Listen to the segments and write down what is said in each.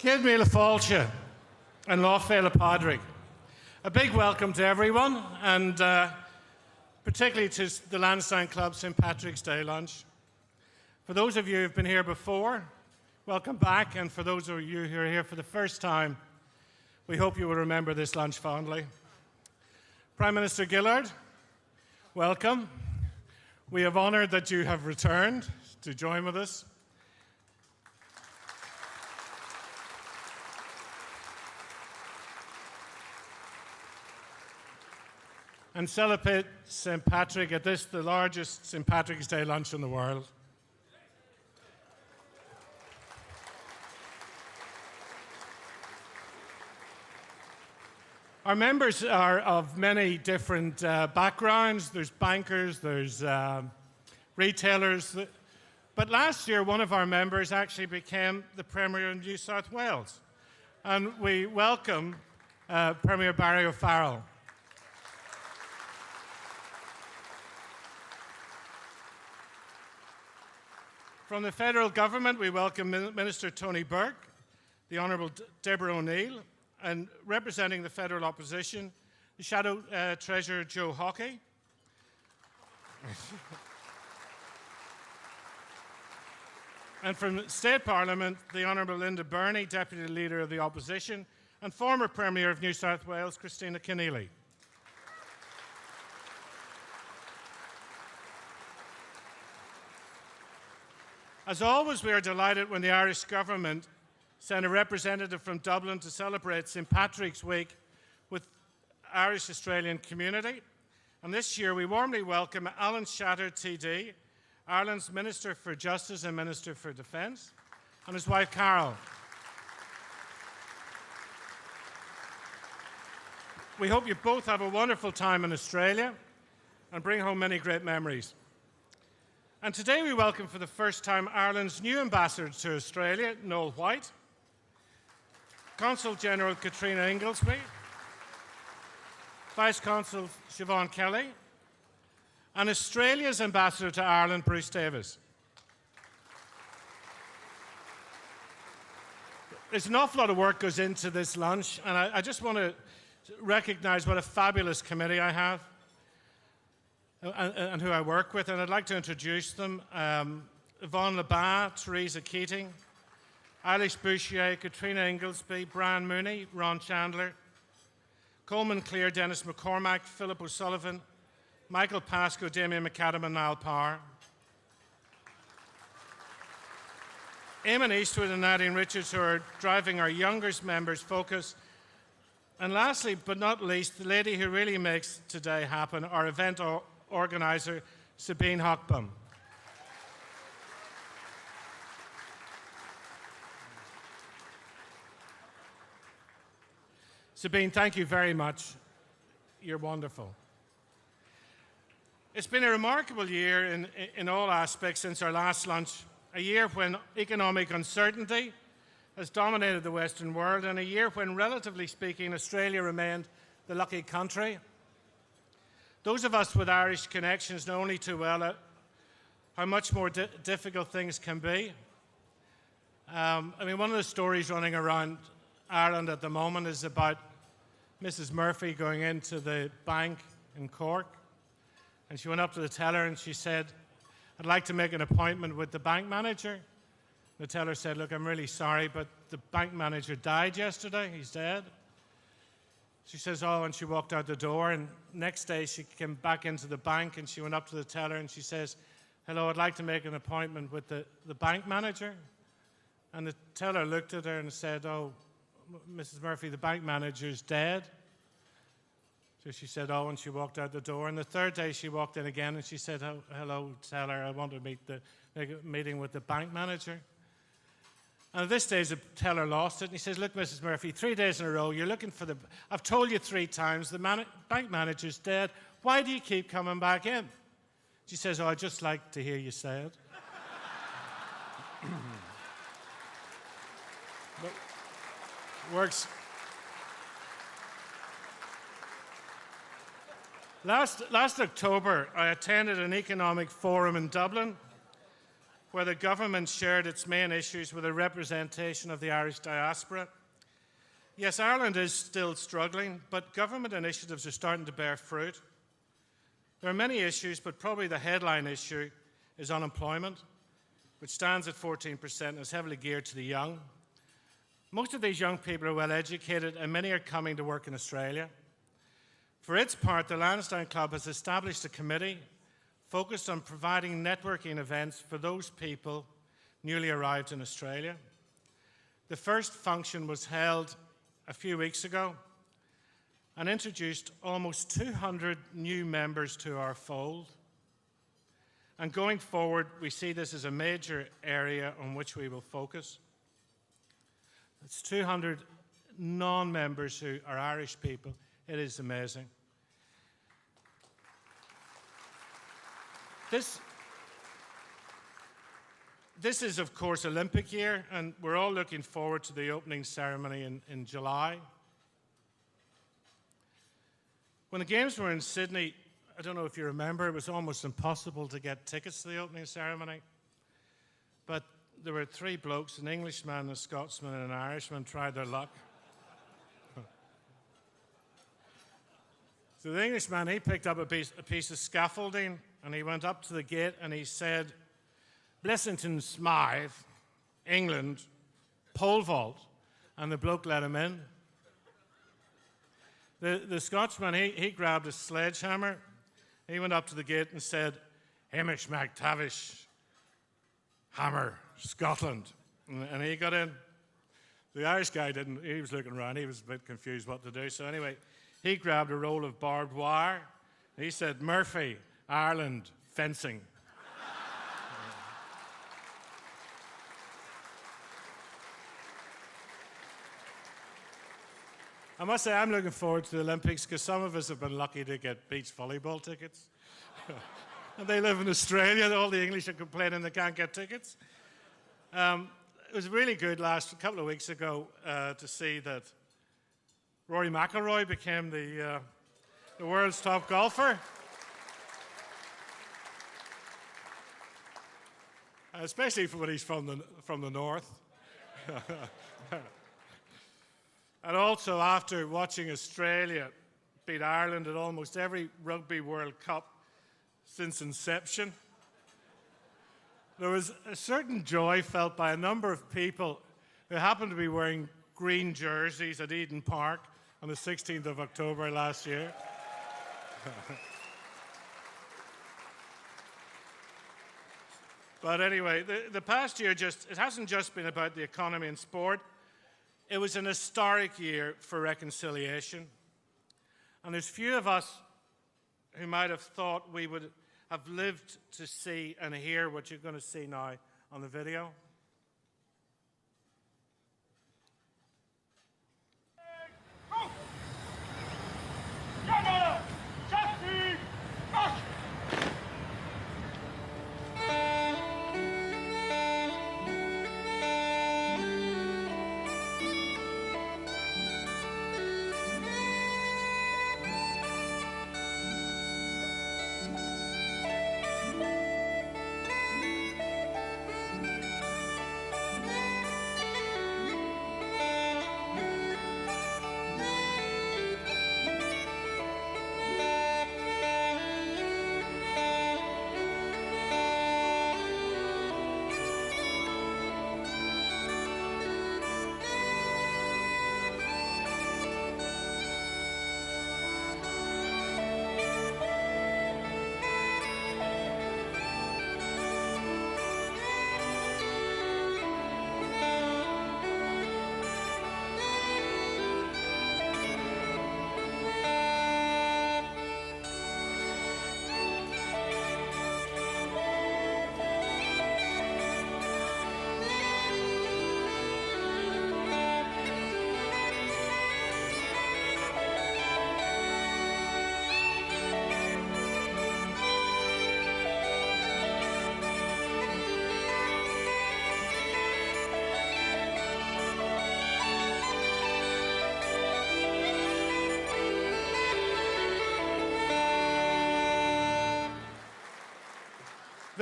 Give me the fáilte and Láféile Padraig. A big welcome to everyone, and particularly to the Lansdowne Club St. Patrick's Day lunch. For those of you who've been here before, welcome back, and for those of you who are here for the first time, we hope you will remember this lunch fondly. Prime Minister Gillard, welcome. We have honoured that you have returned to join with us. And celebrate St. Patrick at this, the largest St. Patrick's Day lunch in the world. Our members are of many different backgrounds. There's bankers, there's retailers. But last year, one of our members actually became the Premier of New South Wales. And we welcome Premier Barry O'Farrell. From the federal government, we welcome Minister Tony Burke, the Honourable Deborah O'Neill, and representing the federal opposition, the Shadow Treasurer Joe Hockey. And from State Parliament, the Honourable Linda Burney, Deputy Leader of the Opposition, and former Premier of New South Wales, Christina Keneally. As always, we are delighted when the Irish government sent a representative from Dublin to celebrate St. Patrick's Week with Irish Australian community. And this year we warmly welcome Alan Shatter TD, Ireland's Minister for Justice and Minister for Defence, and his wife Carol. We hope you both have a wonderful time in Australia and bring home many great memories. And today we welcome for the first time Ireland's new ambassador to Australia, Noel White, Consul General Katrina Inglesby, Vice Consul Siobhan Kelly, and Australia's ambassador to Ireland, Bruce Davis. There's an awful lot of work goes into this lunch, and I just want to recognise what a fabulous committee I have. And who I work with, and I'd like to introduce them. Yvonne Labat, Theresa Keating, Eilish Bouchier, Katrina Inglesby, Brian Mooney, Ron Chandler, Coleman Clear, Dennis McCormack, Philip O'Sullivan, Michael Pascoe, Damien McAdam, and Niall Power. Eamon Eastwood and Nadine Richards, who are driving our youngest members' focus. And lastly, but not least, the lady who really makes today happen, our event organizer, Sabine Hochbaum. Sabine, thank you very much. You're wonderful. It's been a remarkable year in all aspects since our last lunch, a year when economic uncertainty has dominated the Western world, and a year when, relatively speaking, Australia remained the lucky country. Those of us with Irish connections know only too well how much more difficult things can be. One of the stories running around Ireland at the moment is about Mrs. Murphy going into the bank in Cork, and she went up to the teller and she said, "I'd like to make an appointment with the bank manager." The teller said, "Look, I'm really sorry, but the bank manager died yesterday. He's dead." She says, "Oh," and she walked out the door, and next day she came back into the bank and she went up to the teller and she says, "Hello, I'd like to make an appointment with the bank manager." And the teller looked at her and said, "Oh, Mrs. Murphy, the bank manager's dead." So she said, "Oh," and she walked out the door. And the third day she walked in again and she said, "Oh, hello, teller, I want to make a meeting with the bank manager." And at this stage, the teller lost it, and he says, "Look, Mrs. Murphy, 3 days in a row, you're looking for I've told you 3 times, the bank manager's dead. Why do you keep coming back in?" She says, "Oh, I'd just like to hear you say it." But works. Last October, I attended an economic forum in Dublin, where the government shared its main issues with a representation of the Irish diaspora. Yes, Ireland is still struggling, but government initiatives are starting to bear fruit. There are many issues, but probably the headline issue is unemployment, which stands at 14% and is heavily geared to the young. Most of these young people are well educated, and many are coming to work in Australia. For its part, the Lansdowne Club has established a committee focused on providing networking events for those people newly arrived in Australia. The first function was held a few weeks ago and introduced almost 200 new members to our fold. And going forward, we see this as a major area on which we will focus. It's 200 non-members who are Irish people. It is amazing. This is, of course, Olympic year, and we're all looking forward to the opening ceremony in July. When the Games were in Sydney, I don't know if you remember, it was almost impossible to get tickets to the opening ceremony. But there were three blokes, an Englishman, a Scotsman, and an Irishman, tried their luck. So the Englishman, he picked up a piece of scaffolding, and he went up to the gate and he said, "Blessington Smythe, England, pole vault." And the bloke let him in. The Scotsman, he grabbed a sledgehammer. He went up to the gate and said, "Hamish MacTavish, hammer, Scotland." And he got in. The Irish guy didn't. He was looking around. He was a bit confused what to do. So anyway, he grabbed a roll of barbed wire. He said, "Murphy, Ireland, fencing." I must say, I'm looking forward to the Olympics because some of us have been lucky to get beach volleyball tickets. And they live in Australia. All the English are complaining they can't get tickets. It was really good a couple of weeks ago to see that Rory McIlroy became the world's top golfer. Especially when he's from the north. And also, after watching Australia beat Ireland at almost every Rugby World Cup since inception, there was a certain joy felt by a number of people who happened to be wearing green jerseys at Eden Park on the 16th of October last year. But anyway, the past year it hasn't just been about the economy and sport. It was an historic year for reconciliation. And there's few of us who might have thought we would have lived to see and hear what you're going to see now on the video.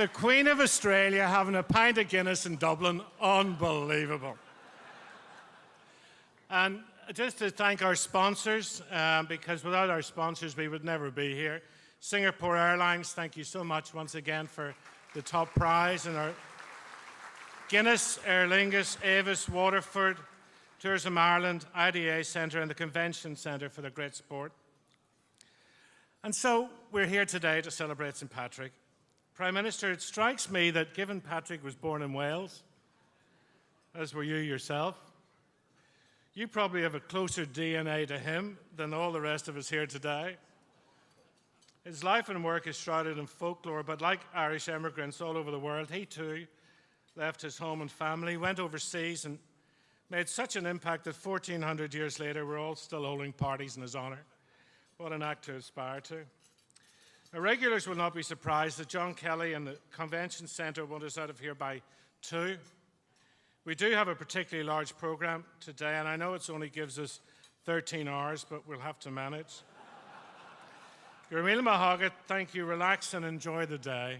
The Queen of Australia having a pint of Guinness in Dublin, unbelievable. And just to thank our sponsors, because without our sponsors we would never be here. Singapore Airlines, thank you so much once again for the top prize, and our Guinness, Aer Lingus, Avis, Waterford, Tourism Ireland, IDA Centre and the Convention Centre for the great support. And so we're here today to celebrate St. Patrick. Prime Minister, it strikes me that given Patrick was born in Wales, as were you yourself, you probably have a closer DNA to him than all the rest of us here today. His life and work is shrouded in folklore, but like Irish immigrants all over the world, he too left his home and family, went overseas and made such an impact that 1,400 years later we're all still holding parties in his honour. What an act to aspire to. Now, regulars will not be surprised that John Kelly and the Convention Centre want us out of here by 2. We do have a particularly large programme today, and I know it only gives us 13 hours, but we'll have to manage. Gurmila Mahagat, thank you. Relax and enjoy the day.